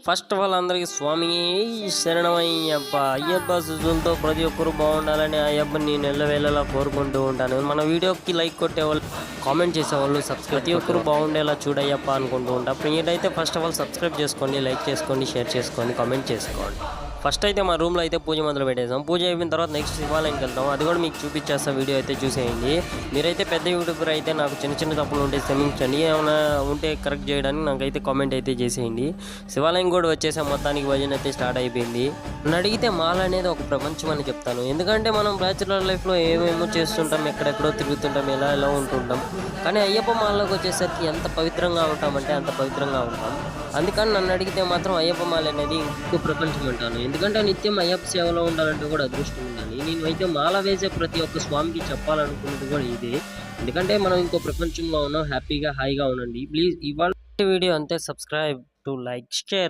First of all అందరికీ స్వామి శరణమయ్యప్ప. అయ్యప్ప సుజులతో ప్రతి ఒక్కరు బాగుండాలని అయ్యప్పని నేను ఎల్లవేళలా కోరుకుంటూ ఉంటాను. మన వీడియోకి లైక్ కొట్టేవాళ్ళు, కామెంట్ చేసేవాళ్ళు, ప్రతి ఒక్కరు బాగుండేలా చూడయ్యప్ప అనుకుంటూ ఉంటాం. మీరైతే ఫస్ట్ ఆఫ్ ఆల్ సబ్స్క్రైబ్ చేసుకోండి, లైక్ చేసుకోండి, షేర్ చేసుకోండి, కామెంట్ చేసుకోండి. ఫస్ట్ అయితే మా రూమ్లో అయితే పూజ మొదలు పెట్టేసాం. పూజ అయిపోయిన తర్వాత నెక్స్ట్ శివాలయంకి వెళ్తాం. అది కూడా మీకు చూపించేస్తా, వీడియో అయితే చూసేయండి. మీరైతే పెద్ద యూట్యూబర్ అయితే నాకు చిన్న చిన్న తప్పులు ఉంటే క్షమించండి, ఏమైనా ఉంటే కరెక్ట్ చేయడానికి నాకైతే కామెంట్ అయితే చేసేయండి. శివాలయం కూడా వచ్చేసాం, మొత్తానికి భజన అయితే స్టార్ట్ అయిపోయింది. నన్ను అడిగితే మాల అనేది ఒక ప్రపంచం అని చెప్తాను. ఎందుకంటే మనం బ్యాచులర్ లైఫ్లో ఏమేమో చేస్తుంటాం, ఎక్కడెక్కడో తిరుగుతుంటాం, ఎలా ఉంటుంటాం. కానీ అయ్యప్ప మాలలోకి వచ్చేసరికి ఎంత పవిత్రంగా ఉంటామంటే అంత పవిత్రంగా ఉంటాం. అందుకని నన్ను అడిగితే మాత్రం అయ్యప్ప మాల అనేది ఇంకో ప్రపంచం అంటాను. ఎందుకంటే నిత్యం అయ్యప్ప సేవలో ఉండాలంటే కూడా అదృష్టం ఉండాలి. నేను అయితే మాల వేసే ప్రతి ఒక్క స్వామికి చెప్పాలనుకున్నది కూడా ఇదే. ఎందుకంటే మనం ఇంకో ప్రపంచంలో ఉన్నాం. హ్యాపీగా హాయిగా ఉండండి. ప్లీజ్ ఇవాళ వీడియో అంతే. Subscribe to like share.